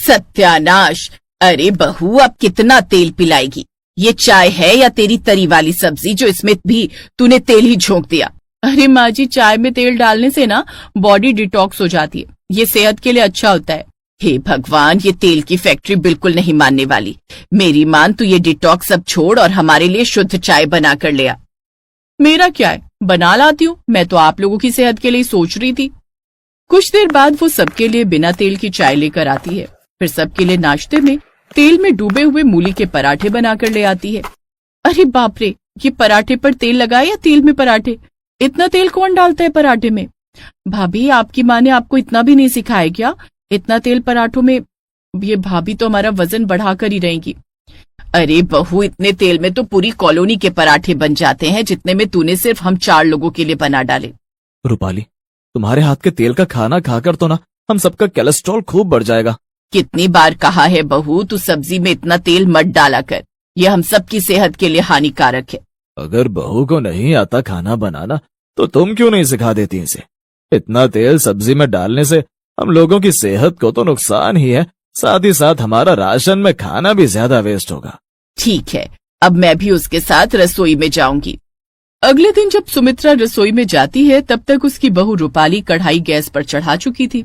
सत्यानाश। अरे बहू, अब कितना तेल पिलाएगी? ये चाय है या तेरी तरी वाली सब्जी जो इसमें भी तूने तेल ही झोंक दिया? अरे माँ जी, चाय में तेल डालने से ना बॉडी डिटॉक्स हो जाती है, ये सेहत के लिए अच्छा होता है। हे भगवान, ये तेल की फैक्ट्री बिल्कुल नहीं मानने वाली। मेरी मान, तू ये डिटॉक्स सब छोड़ और हमारे लिए शुद्ध चाय बना कर ले आ। मेरा क्या है, बना लाती हूँ। मैं तो आप लोगों की सेहत के लिए सोच रही थी। कुछ देर बाद वो सबके लिए बिना तेल की चाय लेकर आती है। फिर सबके लिए नाश्ते में तेल में डूबे हुए मूली के पराठे बनाकर ले आती है। अरे बाप रे, ये पराठे पर तेल लगाए या तेल में पराठे? इतना तेल कौन डालता है पराठे में? भाभी, आपकी माँ ने आपको इतना भी नहीं सिखाया क्या? इतना तेल पराठों में? ये भाभी तो हमारा वजन बढ़ाकर ही रहेंगी। अरे बहू, इतने तेल में तो पूरी कॉलोनी के पराठे बन जाते हैं, जितने में तूने सिर्फ हम 4 लोगों के लिए बना डाले। रूपाली, तुम्हारे हाथ के तेल का खाना खाकर तो ना हम सबका कोलेस्ट्रॉल खूब बढ़ जाएगा। कितनी बार कहा है बहू, तू सब्जी में इतना तेल मत डाला कर, यह हम सबकी सेहत के लिए हानिकारक है। अगर बहू को नहीं आता खाना बनाना तो तुम क्यों नहीं सिखा देती इसे? इतना तेल सब्जी में डालने से हम लोगों की सेहत को तो नुकसान ही है, साथ ही साथ हमारा राशन में खाना भी ज्यादा वेस्ट होगा। ठीक है, अब मैं भी उसके साथ रसोई में जाऊंगी। अगले दिन जब सुमित्रा रसोई में जाती है, तब तक उसकी बहू रूपाली कढ़ाई गैस पर चढ़ा चुकी थी।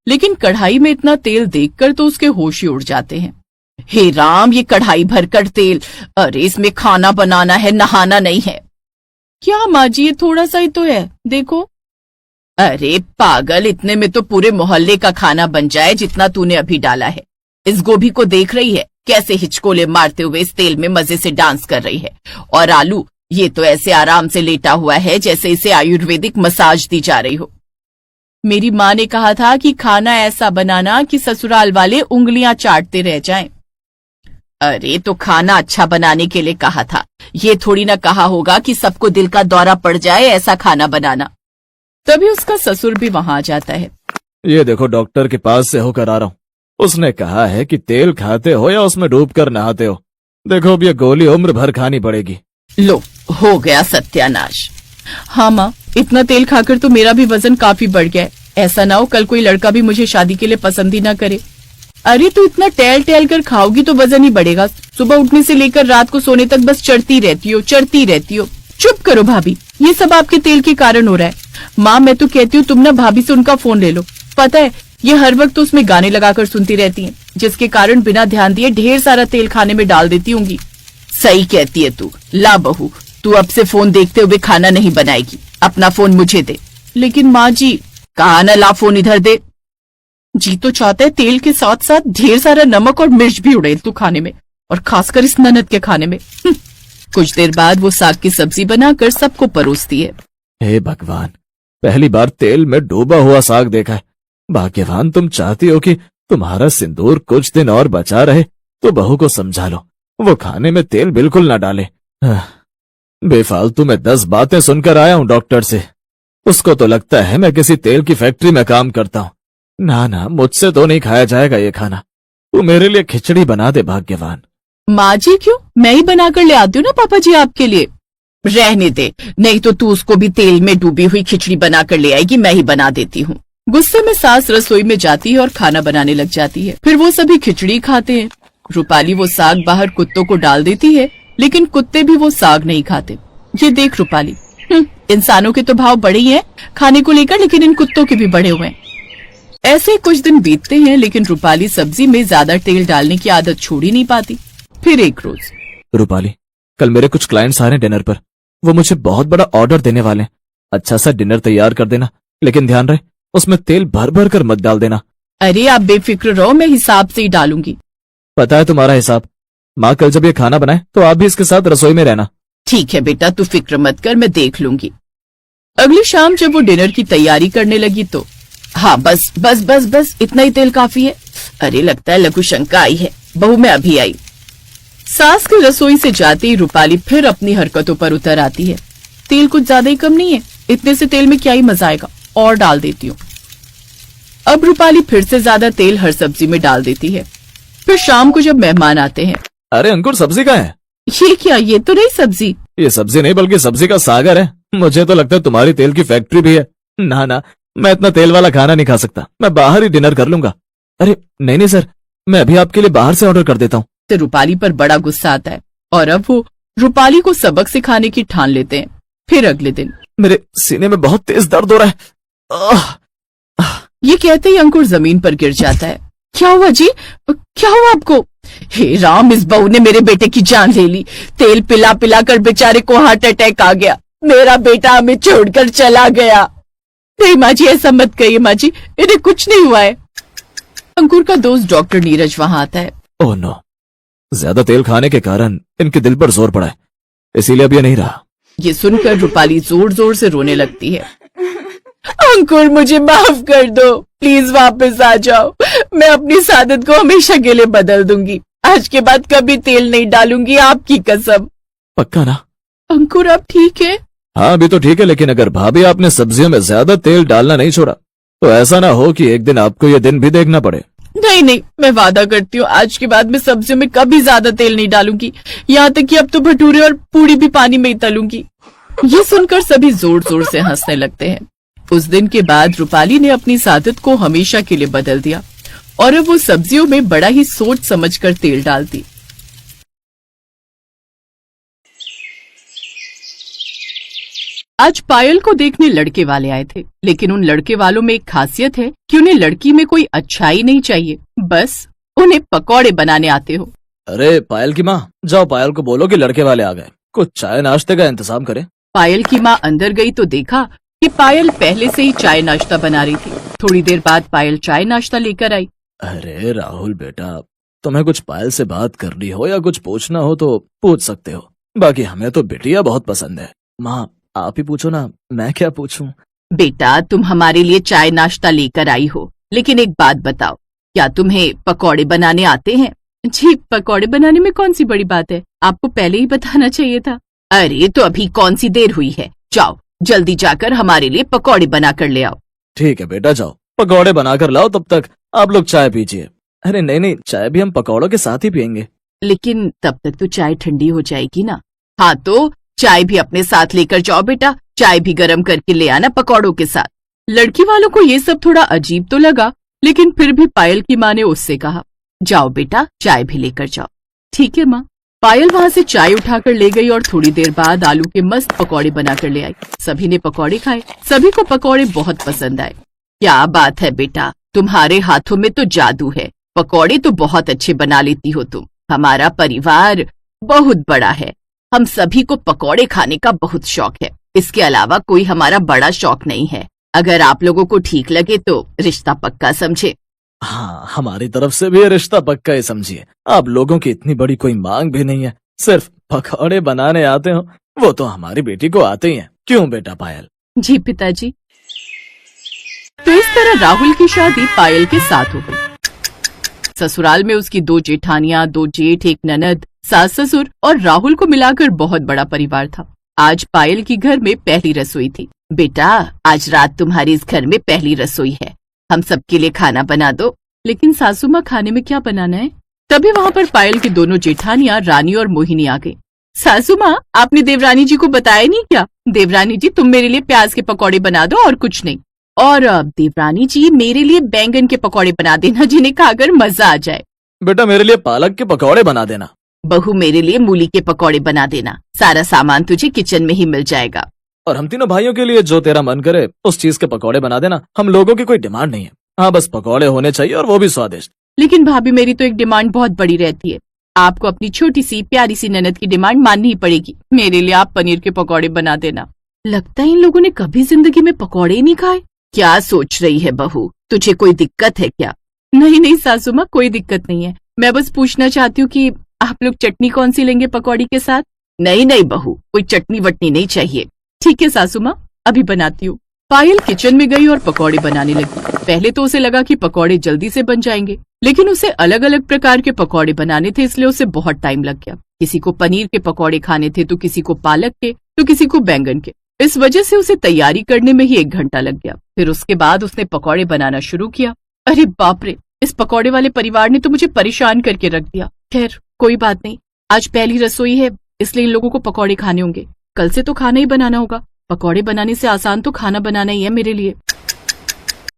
लेकिन कढ़ाई में इतना तेल देखकर तो उसके होश ही उड़ जाते हैं। हे राम, ये कढ़ाई भरकर तेल! अरे इसमें खाना बनाना है, नहाना नहीं है। क्या माँ जी, ये थोड़ा सा ही तो है, देखो। अरे पागल, इतने में तो पूरे मोहल्ले का खाना बन जाए जितना तूने अभी डाला है। इस गोभी को देख रही है कैसे हिचकोले मारते हुए इस तेल में मजे से डांस कर रही है? और आलू, ये तो ऐसे आराम से लेटा हुआ है जैसे इसे आयुर्वेदिक मसाज दी जा रही हो। मेरी माँ ने कहा था कि खाना ऐसा बनाना कि ससुराल वाले उंगलियां चाटते रह जाएं। अरे तो खाना अच्छा बनाने के लिए कहा था, ये थोड़ी ना कहा होगा कि सबको दिल का दौरा पड़ जाए ऐसा खाना बनाना। तभी उसका ससुर भी वहां आ जाता है। ये देखो, डॉक्टर के पास से होकर आ रहा हूँ। उसने कहा है कि तेल खाते हो या उसमें डूबकर नहाते हो। देखो, अब ये गोली उम्र भर खानी पड़ेगी। लो, हो गया सत्यानाश। हाँ माँ, इतना तेल खाकर तो मेरा भी वजन काफी बढ़ गया है। ऐसा ना हो कल कोई लड़का भी मुझे शादी के लिए पसंद ही ना करे। अरे तू इतना टहल टहल कर खाओगी तो वजन ही बढ़ेगा। सुबह उठने से लेकर रात को सोने तक बस चढ़ती रहती हो। चुप करो भाभी, ये सब आपके तेल के कारण हो रहा है। माँ, मैं तो कहती हूँ तुम ना भाभी से उनका फोन ले लो। पता है, ये हर वक्त तो उसमें गाने लगाकर सुनती रहती हैं, जिसके कारण बिना ध्यान दिए ढेर सारा तेल खाने में डाल देती होंगी। सही कहती है तू। ला बहू, तू अब से फोन देखते हुए खाना नहीं बनाएगी। अपना फोन मुझे दे। लेकिन माँ जी। कहा ना, ला फोन इधर दे। जी तो चाहता है तेल के साथ साथ ढेर सारा नमक और मिर्च भी उड़े तू खाने में, और खासकर इस ननद के खाने में। कुछ देर बाद वो साग की सब्जी बनाकर सबको परोसती है। हे भगवान, पहली बार तेल में डूबा हुआ साग देखा है। भाग्यवान तुम चाहती हो कि तुम्हारा सिंदूर कुछ दिन और बचा रहे, तो बहू को समझा लो वो खाने में तेल बिल्कुल न डाले। बेफालतू में 10 बातें सुनकर आया हूँ डॉक्टर से। उसको तो लगता है मैं किसी तेल की फैक्ट्री में काम करता हूँ। ना, मुझसे तो नहीं खाया जाएगा ये खाना। तू मेरे लिए खिचड़ी बना दे भाग्यवान। माँ जी, क्यों? मैं ही बनाकर ले आती हूँ ना पापा जी आपके लिए। रहने दे, नहीं तो तू उसको भी तेल में डूबी हुई खिचड़ी बनाकर ले आएगी। मैं ही बना देती हूँ। गुस्से में सास रसोई में जाती है और खाना बनाने लग जाती है। फिर वो सभी खिचड़ी खाते हैं। रूपाली वो साग बाहर कुत्तों को डाल देती है, लेकिन कुत्ते भी वो साग नहीं खाते। ये देख रूपाली, इंसानों के तो भाव बड़े ही हैं खाने को लेकर, लेकिन इन कुत्तों के भी बड़े हुए हैं। ऐसे कुछ दिन बीतते हैं, लेकिन रूपाली सब्जी में ज्यादा तेल डालने की आदत छोड़ ही नहीं पाती। फिर एक रोज, रूपाली, कल मेरे कुछ क्लाइंट्स आ रहे हैं डिनर पर। वो मुझे बहुत बड़ा ऑर्डर देने वाले हैं। अच्छा सा डिनर तैयार कर देना, लेकिन ध्यान रहे उसमें तेल भर भर कर मत डाल देना। अरे आप बेफिक्र रहो, मैं हिसाब से ही डालूंगी। पता है तुम्हारा हिसाब। माँ कल जब ये खाना बनाए तो आप भी इसके साथ रसोई में रहना। ठीक है बेटा, तू फिक्र मत कर, मैं देख लूंगी। अगली शाम जब वो डिनर की तैयारी करने लगी तो हाँ, बस बस बस बस, इतना ही तेल काफी है। अरे लगता है लघु शंका आई है। बहू मैं अभी आई। सास की रसोई से जाते ही रूपाली फिर अपनी हरकतों पर उतर आती है। तेल कुछ ज्यादा ही कम नहीं है? इतने से तेल में क्या ही मजा आएगा, और डाल देती हूँ। अब रूपाली फिर से ज्यादा तेल हर सब्जी में डाल देती है। फिर शाम को जब मेहमान आते हैं, अरे अंकुर, सब्जी कहाँ है? ये क्या? ये तो नहीं सब्जी। ये सब्जी नहीं बल्कि सब्जी का सागर है। मुझे तो लगता है तुम्हारी तेल की फैक्ट्री भी है। ना, मैं इतना तेल वाला खाना नहीं खा सकता। मैं बाहर ही डिनर कर लूंगा। अरे नहीं सर, मैं अभी आपके लिए बाहर से ऑर्डर कर देता हूँ। तो रूपाली पर बड़ा गुस्सा आता है और अब वो रूपाली को सबक सिखाने की ठान लेते हैं। फिर अगले दिन मेरे सीने में बहुत तेज दर्द हो रहा है। आह! ये कहते ही अंकुर जमीन पर गिर जाता है। क्या हुआ जी, क्या हुआ आपको? हे राम, इस बहू ने मेरे बेटे की जान ले ली। तेल पिला पिला कर बेचारे को हार्ट अटैक आ गया। मेरा बेटा हमें छोड़कर चला गया। नहीं माँ जी, ऐसा मत कहिए माँ जी, इन्हें कुछ नहीं हुआ है। अंकुर का दोस्त डॉक्टर नीरज वहां आता है। ओह नो, ज्यादा तेल खाने के कारण इनके दिल पर जोर पड़ा है, इसीलिए अब ये नहीं रहा। ये सुनकर रूपाली जोर जोर से रोने लगती है। अंकुर, मुझे माफ कर दो, प्लीज वापस आ जाओ। मैं अपनी सादत को हमेशा के लिए बदल दूंगी। आज के बाद कभी तेल नहीं डालूंगी, आपकी कसम। पक्का ना? अंकुर, आप ठीक है? हाँ अभी तो ठीक है, लेकिन अगर भाभी आपने सब्जियों में ज्यादा तेल डालना नहीं छोड़ा तो ऐसा ना हो कि एक दिन आपको ये दिन भी देखना पड़े। नहीं नहीं, मैं वादा करती हूँ आज के बाद मैं सब्जियों में कभी ज्यादा तेल नहीं डालूंगी। यहाँ तक कि अब तो भटूरे और पूड़ी भी पानी में ही तलूंगी। ये सुनकर सभी जोर जोर से हंसने लगते हैं। उस दिन के बाद रूपाली ने अपनी सादत को हमेशा के लिए बदल दिया और अब वो सब्जियों में बड़ा ही सोच समझकर तेल डालती। आज पायल को देखने लड़के वाले आए थे, लेकिन उन लड़के वालों में एक खासियत है कि उन्हें लड़की में कोई अच्छाई नहीं चाहिए, बस उन्हें पकौड़े बनाने आते हो। अरे पायल की माँ, जाओ पायल को बोलो कि लड़के वाले आ गए, कुछ चाय नाश्ते का इंतजाम करे। पायल की माँ अंदर गई तो देखा कि पायल पहले से ही चाय नाश्ता बना रही थी। थोड़ी देर बाद पायल चाय नाश्ता लेकर आई। अरे राहुल बेटा, तुम्हें कुछ पायल से बात करनी हो या कुछ पूछना हो तो पूछ सकते हो, बाकी हमें तो बिटिया बहुत पसंद है। माँ आप ही पूछो ना, मैं क्या पूछूं? बेटा, तुम हमारे लिए चाय नाश्ता लेकर आई हो, लेकिन एक बात बताओ, क्या तुम्हें पकौड़े बनाने आते हैं? जी, पकौड़े बनाने में कौन सी बड़ी बात है, आपको पहले ही बताना चाहिए था। अरे तो अभी कौन सी देर हुई है, जाओ जल्दी जाकर हमारे लिए पकौड़े बना कर ले आओ। ठीक है बेटा, जाओ पकौड़े बनाकर लाओ, तब तक आप लोग चाय पीजिए। अरे नहीं नहीं, चाय भी हम पकौड़ों के साथ ही पियेंगे। लेकिन तब तक तो चाय ठंडी हो जाएगी ना। हाँ तो चाय भी अपने साथ लेकर जाओ बेटा, चाय भी गरम करके ले आना पकौड़ों के साथ। लड़की वालों को ये सब थोड़ा अजीब तो लगा, लेकिन फिर भी पायल की माँ ने उससे कहा, जाओ बेटा चाय भी लेकर जाओ। ठीक है माँ। पायल वहाँ से चाय उठाकर ले गई और थोड़ी देर बाद आलू के मस्त पकौड़े बनाकर ले आई। सभी ने पकौड़े खाए, सभी को पकौड़े बहुत पसंद आए। क्या बात है बेटा, तुम्हारे हाथों में तो जादू है, पकौड़े तो बहुत अच्छे बना लेती हो तुम। हमारा परिवार बहुत बड़ा है, हम सभी को पकौड़े खाने का बहुत शौक है। इसके अलावा कोई हमारा बड़ा शौक नहीं है। अगर आप लोगों को ठीक लगे तो रिश्ता पक्का समझे। हाँ, हमारी तरफ से भी ये रिश्ता पक्का ही समझिए। आप लोगों की इतनी बड़ी कोई मांग भी नहीं है, सिर्फ पकौड़े बनाने आते हो, वो तो हमारी बेटी को आते ही हैं। क्यों बेटा पायल? जी पिताजी। तो इस तरह राहुल की शादी पायल के साथ हो गई। ससुराल में उसकी 2 जेठानियां, 2 जेठ, एक ननद, सास ससुर और राहुल को मिलाकर बहुत बड़ा परिवार था। आज पायल की घर में पहली रसोई थी। बेटा, आज रात तुम्हारी इस घर में पहली रसोई है, हम सबके लिए खाना बना दो। लेकिन सासू माँ, खाने में क्या बनाना है? तभी वहाँ पर पायल की दोनों जेठानियां रानी और मोहिनी आ गई। सासू माँ, आपने देवरानी जी को बताया नहीं क्या? देवरानी जी, तुम मेरे लिए प्याज के पकौड़े बना दो और कुछ नहीं। और देवरानी जी, मेरे लिए बैंगन के पकौड़े बना देना, जिन्हें खाकर मजा आ जाए। बेटा मेरे लिए पालक के पकौड़े बना देना। बहू, मेरे लिए मूली के पकौड़े बना देना, सारा सामान तुझे किचन में ही मिल जाएगा। और हम तीनों भाइयों के लिए जो तेरा मन करे उस चीज के पकौड़े बना देना। हम लोगों की कोई डिमांड नहीं है, हाँ बस पकौड़े होने चाहिए और वो भी स्वादिष्ट। लेकिन भाभी, मेरी तो एक डिमांड बहुत बड़ी रहती है। आपको अपनी छोटी सी प्यारी सी ननद की डिमांड माननी ही पड़ेगी। मेरे लिए आप पनीर के पकौड़े बना देना। लगता है इन लोगों ने कभी जिंदगी में पकौड़े ही नहीं खाए। क्या सोच रही है बहू, तुझे कोई दिक्कत है क्या? नहीं नहीं सासू माँ, कोई दिक्कत नहीं है। मैं बस पूछना चाहती हूँ कि आप लोग चटनी कौन सी लेंगे पकौड़ी के साथ? नहीं नहीं बहू, कोई चटनी वटनी नहीं चाहिए। ठीक है सासू माँ, अभी बनाती हूँ। पायल किचन में गई और पकौड़े बनाने लगी। पहले तो उसे लगा कि पकौड़े जल्दी से बन जाएंगे, लेकिन उसे अलग अलग प्रकार के पकौड़े बनाने थे, इसलिए उसे बहुत टाइम लग गया। किसी को पनीर के पकौड़े खाने थे, तो किसी को पालक के, तो किसी को बैंगन के। इस वजह से उसे तैयारी करने में ही 1 घंटा लग गया। फिर उसके बाद उसने पकौड़े बनाना शुरू किया। अरे बाप रे, इस पकौड़े वाले परिवार ने तो मुझे परेशान करके रख दिया। खैर कोई बात नहीं, आज पहली रसोई है, इसलिए इन लोगों को पकौड़े खाने होंगे। कल से तो खाना ही बनाना होगा। पकौड़े बनाने से आसान तो खाना बनाना ही है मेरे लिए।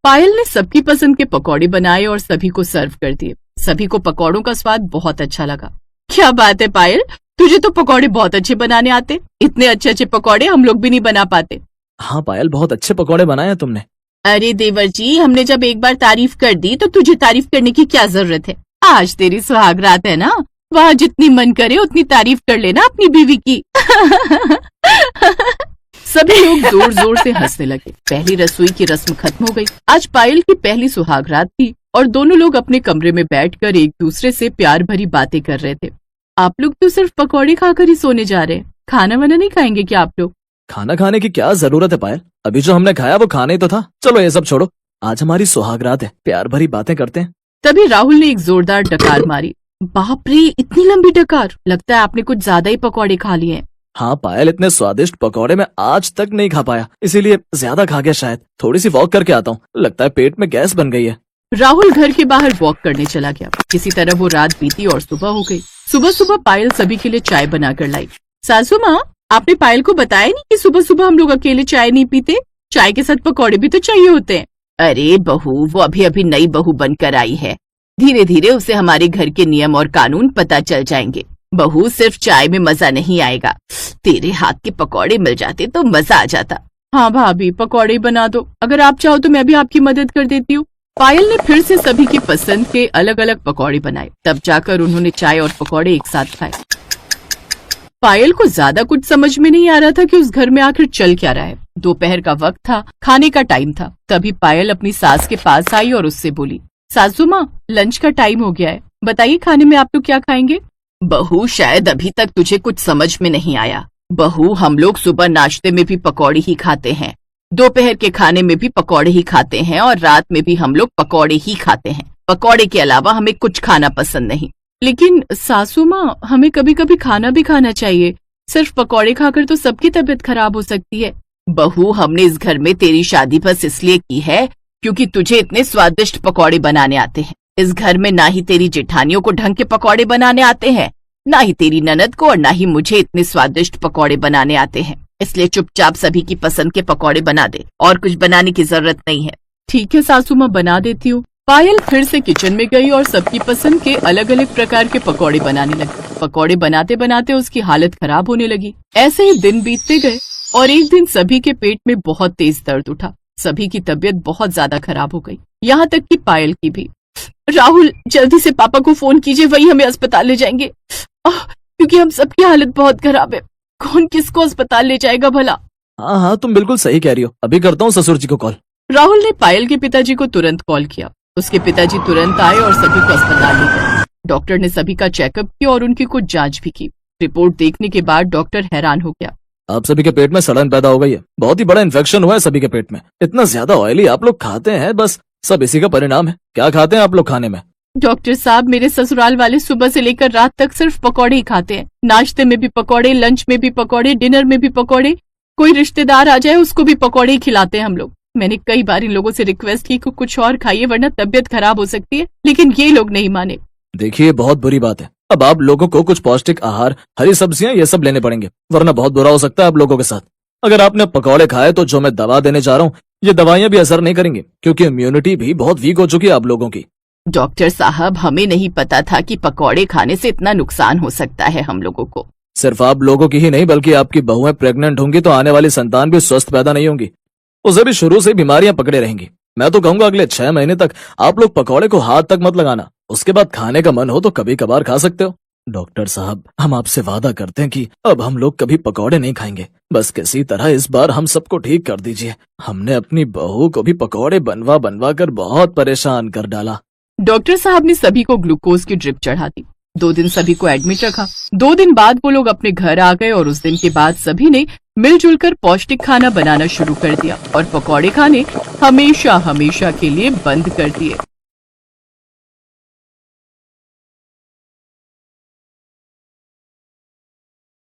पायल ने सबकी पसंद के पकौड़े बनाए और सभी को सर्व कर दिए। सभी को पकौड़ों का स्वाद बहुत अच्छा लगा। क्या बात है पायल, तुझे तो पकौड़े बहुत अच्छे बनाने आते। इतने अच्छे अच्छे पकौड़े हम लोग भी नहीं बना पाते। हाँ पायल, बहुत अच्छे पकौड़े बनाए हैं तुमने। अरे देवर जी, हमने जब एक बार तारीफ कर दी तो तुझे तारीफ करने की क्या जरूरत है। आज तेरी सुहाग रात है ना, वहाँ जितनी मन करे उतनी तारीफ कर लेना अपनी बीवी की। सभी लोग जोर जोर से हंसने लगे। पहली रसोई की रस्म खत्म हो गई। आज पायल की पहली सुहाग रात थी और दोनों लोग अपने कमरे में बैठकर एक दूसरे से प्यार भरी बातें कर रहे थे। आप लोग तो सिर्फ पकौड़े खाकर ही सोने जा रहे हैं, खाना वाना नहीं खाएंगे क्या आप लोग? खाना खाने की क्या जरूरत है पायल, अभी जो हमने खाया वो खाना ही तो था। चलो ये सब छोड़ो, आज हमारी सुहागरात है, प्यार भरी बातें करते हैं। तभी राहुल ने एक जोरदार डकार मारी। बाप रे, इतनी लंबी डकार, लगता है आपने कुछ ज्यादा ही पकौड़े खा लिए हैं। हाँ पायल, इतने स्वादिष्ट पकौड़े मैं आज तक नहीं खा पाया, इसीलिए ज्यादा खा गया शायद। थोड़ी सी वॉक करके आता हूँ, लगता है पेट में गैस बन गई है। राहुल घर के बाहर वॉक करने चला गया। किसी तरह वो रात बीती और सुबह हो गई। सुबह सुबह पायल सभी के लिए चाय बनाकर लाई। सासू माँ, आपने पायल को बताया नहीं कि सुबह सुबह हम लोग अकेले चाय नहीं पीते, चाय के साथ पकौड़े भी तो चाहिए होते हैं। अरे बहू, वो अभी अभी नई बहू बनकर आई है, धीरे धीरे उसे हमारे घर के नियम और कानून पता चल जाएंगे। बहू, सिर्फ चाय में मजा नहीं आएगा, तेरे हाथ के पकौड़े मिल जाते तो मजा आ जाता। हाँ भाभी, पकौड़े बना दो, अगर आप चाहो तो मैं भी आपकी मदद कर देती हूँ। पायल ने फिर से सभी की पसंद के अलग अलग पकौड़े बनाए। तब जाकर उन्होंने चाय और पकौड़े एक साथ खाए। पायल को ज्यादा कुछ समझ में नहीं आ रहा था कि उस घर में आखिर चल क्या रहा है। दोपहर का वक्त था, खाने का टाइम था। तभी पायल अपनी सास के पास आई और उससे बोली, सासू माँ, लंच का टाइम हो गया है, बताइए खाने में आप लोग क्या खाएंगे? बहू, शायद अभी तक तुझे कुछ समझ में नहीं आया। बहू, हम लोग सुबह नाश्ते में भी पकौड़े ही खाते हैं, दोपहर के खाने में भी पकौड़े ही खाते हैं और रात में भी हम लोग पकौड़े ही खाते हैं। पकौड़े के अलावा हमें कुछ खाना पसंद नहीं। लेकिन सासू माँ, हमें कभी कभी खाना भी खाना चाहिए, सिर्फ पकौड़े खाकर तो सबकी तबीयत खराब हो सकती है। बहू, हमने इस घर में तेरी शादी बस इसलिए की है क्योंकि तुझे इतने स्वादिष्ट पकौड़े बनाने आते हैं। इस घर में ना ही तेरी जेठानियों को ढंग के पकौड़े बनाने आते हैं, ना ही तेरी ननद को और ना ही मुझे इतने स्वादिष्ट पकौड़े बनाने आते हैं। इसलिए चुपचाप सभी की पसंद के पकौड़े बना दे, और कुछ बनाने की जरूरत नहीं है। ठीक है सासू माँ, बना देती हूँ। पायल फिर से किचन में गई और सबकी पसंद के अलग अलग प्रकार के पकौड़े बनाने लगी। पकौड़े बनाते बनाते उसकी हालत खराब होने लगी। ऐसे ही दिन बीतते गए और एक दिन सभी के पेट में बहुत तेज दर्द उठा। सभी की तबीयत बहुत ज्यादा खराब हो गई, यहाँ तक कि पायल की भी। राहुल, जल्दी से पापा को फोन कीजिए, वही हमें अस्पताल ले जाएंगे, क्योंकि हम सबकी हालत बहुत खराब है। कौन किसको अस्पताल ले जाएगा भला? हाँ हाँ, तुम बिल्कुल सही कह रही हो, अभी करता हूँ ससुर जी को कॉल। राहुल ने पायल के पिताजी को तुरंत कॉल किया। उसके पिताजी तुरंत आए और सभी को अस्पताल ले गए। डॉक्टर ने सभी का चेकअप किया और उनकी कुछ जांच भी की। रिपोर्ट देखने के बाद डॉक्टर हैरान हो गया। आप सभी के पेट में सड़न पैदा हो गई है, बहुत ही बड़ा इन्फेक्शन हुआ है सभी के पेट में। इतना ज्यादा ऑयली आप लोग खाते हैं, बस सब इसी का परिणाम है। क्या खाते हैं आप लोग खाने में? डॉक्टर साहब, मेरे ससुराल वाले सुबह से लेकर रात तक सिर्फ पकौड़े ही खाते हैं। नाश्ते में भी पकौड़े, लंच में भी पकौड़े, डिनर में भी पकौड़े। कोई रिश्तेदार आ जाए उसको भी पकौड़े ही खिलाते हैं हम लोग। मैंने कई बार इन लोगों से रिक्वेस्ट की कि कुछ और खाइए वरना तबीयत खराब हो सकती है, लेकिन ये लोग नहीं माने। देखिए, बहुत बुरी बात है। अब आप लोगों को कुछ पौष्टिक आहार, हरी सब्जियां, ये सब लेने पड़ेंगे, वरना बहुत बुरा हो सकता है आप लोगों के साथ। अगर आपने पकौड़े खाए तो जो मैं दवा देने जा रहा हूँ, ये दवाइयां भी असर नहीं करेंगी, क्योंकि इम्यूनिटी भी बहुत वीक हो चुकी है आप लोगों की। डॉक्टर साहब, हमें नहीं पता था कि पकौड़े खाने से इतना नुकसान हो सकता है हम लोगों को। सिर्फ आप लोगों की ही नहीं, बल्कि आपकी बहुएं प्रेग्नेंट होंगी तो आने वाली संतान भी स्वस्थ पैदा नहीं होंगी, उसे भी शुरू से बीमारियां पकड़े रहेंगी। मैं तो कहूंगा अगले 6 महीने तक आप लोग पकौड़े को हाथ तक मत लगाना। उसके बाद खाने का मन हो तो कभी कभार खा सकते हो। डॉक्टर साहब, हम आपसे वादा करते हैं कि अब हम लोग कभी पकौड़े नहीं खाएंगे। बस किसी तरह इस बार हम सबको ठीक कर दीजिए। हमने अपनी बहू को भी पकौड़े बनवा बनवा कर बहुत परेशान कर डाला। डॉक्टर साहब ने सभी को ग्लूकोज की ड्रिप चढ़ा दी। 2 दिन सभी को एडमिट रखा। 2 दिन बाद वो लोग अपने घर आ गए और उस दिन के बाद सभी ने मिलजुल कर पौष्टिक खाना बनाना शुरू कर दिया और पकौड़े खाने हमेशा हमेशा के लिए बंद कर दिए।